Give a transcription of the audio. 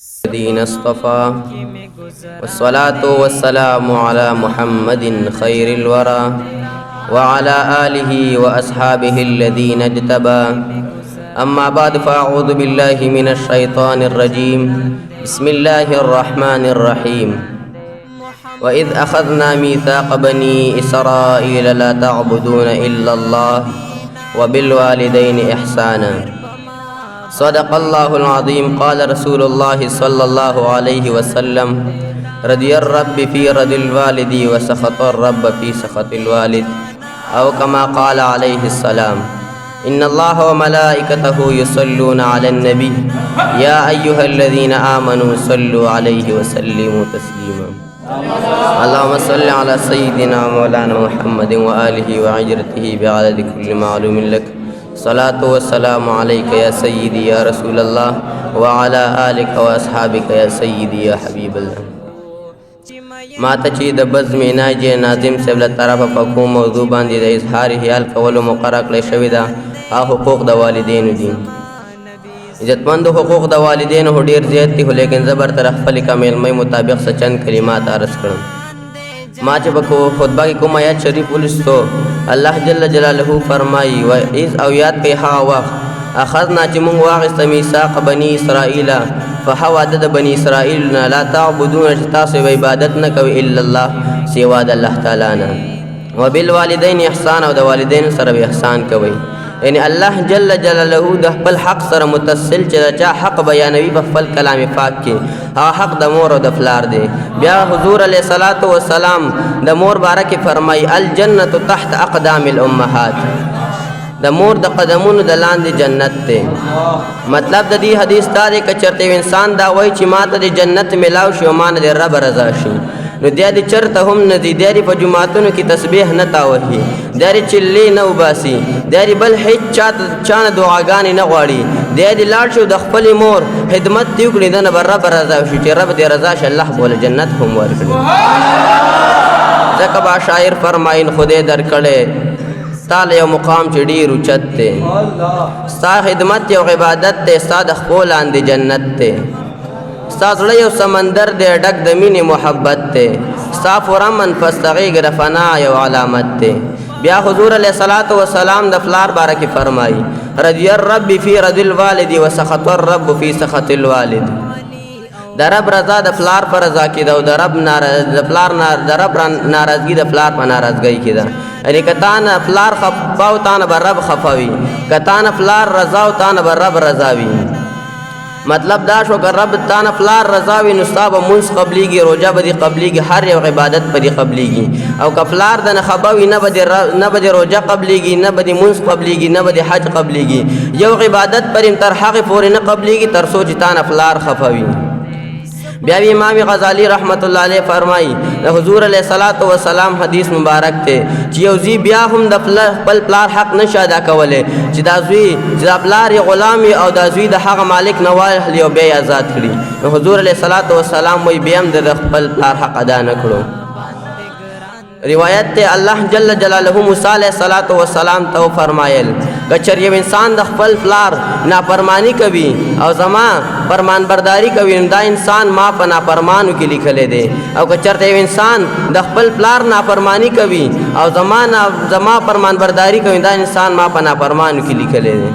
الذين اصطفى والصلاة والسلام على محمد خير الورى وعلى آله وأصحابه الذين اجتبى. أما بعد فأعوذ بالله من الشيطان الرجيم. بسم الله الرحمن الرحيم. وإذ أخذنا ميثاق بني إسرائيل لا تعبدون إلا الله وبالوالدين إحسانا. صدق الله العظيم. قال رسول الله صلى الله عليه وسلم: رضي الرب في رضي الوالد وسخط الرب في سخط الوالد، أو كما قال عليه السلام: إن الله وملائكته يصلون على النبي يا أيها الذين آمنوا صلوا عليه وسلموا تسليما. اللهم صل على سيدنا مولانا محمد وآله وعجرته بعدد كل معلوم لك. صلاة والسلام عليك يا سيدي يا رسول الله وعلى آلك وأصحابك يا سيدي يا حبيب الله. ماته چې د بزم ناج ناظم صاحب له طرفه په کوم موضوع باندې د اظهار خیال کولو مقرره کړی شوې ده، هغه حقوق د والدینو دي. عزتمند حقوق د والدینو ډېر زیات دي، خو لیکن زه برطرف خپلې کمیلمۍ مطابق څه چند کلمات عرض کړم. ما چې په خطبه کې کوم آیات شریف ولستو، الله جل جلاله فرمایي: و اذ او یاد کوي هغه وخت اخذنا چې موږ واخیسته میثاق بني اسرائیل، فحواده د بني اسرائیل نه، لا تعبدون چې تاسو عبادت نه کوئ الا الله سوا د الله تعالی نه، وبالوالدین احسان او د والدین سره احسان کوئ. یعنی الله جل جلاله د خپل حق سره متصل چې چا حق بیانوي په خپل کلام پاک کې، هغه حق د مور او د پلار دی. بیا حضور علیه الصلاۃ والسلام د مور باره کې فرمایي: الجنة تحت اقدام الامهات، د مور د قدمونو د لاندې جنت دی. مطلب د دې حدیث دا دی که چېرته انسان دا وایي چې ما ته د جنت میلاو شي او ما نه د رب رضا شي، نو دی دې چېرته هم نه دی، دی په جوماتونو کې تسبیح نه تاوهي، دی چلې نه وباسي، دی بل هیڅ چا نه دعاګانې نه غواړي، دی دې لاړ شي د خپلې مور خدمت دې وکړي، د نه به رب رضا شي، چې رب دې رضا شي الله بوله جنت هم ورکړي. ځکه به شاعر فرمایي: خدای درکړی ستا له یو مقام چې ډېر اوچت دی، ستا خدمت یو عبادت دی، ستا د خپو لاندې جنت دی، ستا زړه یو سمندر دی ډک د مینې محبت دی، ستا پرامن فستغیږ د فنا یو علامت دی. بیا حضور علیه الصلاۃ والسلام د پلار باره کې فرمایي: رضی الرب فی رضی الوالد وسخط الرب فی سخط الوالد. د رب رضا د پلار پر رضا کې ده، او د رب ناراضګي د پلار په ناراضګۍ کې ده. یعنی که تا نه پلار خفه او تا نه به رب خفه وي، که تا نه پلار رضا او تا نه به رب رضا وي. مطلب دا شو که رب تا نه پلار رضا وي، نو ستا به مونځ قبلیږي، روژه به دې قبلیږي، هر یو عبادت به دې قبلیږي. او که پلار د نه خفه وي، نه به دې روژه قبلیږي، نه به دې مونځ قبلیږي، نه به دې حج قبلیږي. یو عبادت پر تر هغې پورې نه قبلیږي تر څو چې تا نه پلار خفه وي. بیا امام غزالی رحمت الله علیه فرمایي: د حضور علیه الصلاۃ والسلام حدیث مبارک ته چې یو زوی بیا هم د خپل پلار حق نشه ادا کولی، چې دا زوی چې دا پلار یې غلام وي او دا زوی د هغه مالک نه واخلي او بیا یې آزاد کړي، نو حضور علیه الصلاۃ والسلام وایي بیا هم د خپل پلار حق ادا نه کړو. روایت ته الله جل جلاله موسی علیه الصلاۃ والسلام ته فرمایل: که چېرې یو انسان د خپل پلار نافرمانی کوي او زما فرمان برداری کوي، نو دا انسان ما په نافرمانو کې لیکلی دی. او که چېرته یو انسان د خپل پلار نافرمانی کوي او زما فرمان برداری کوي، دا انسان ما په نافرمانو کې لیکلی دی.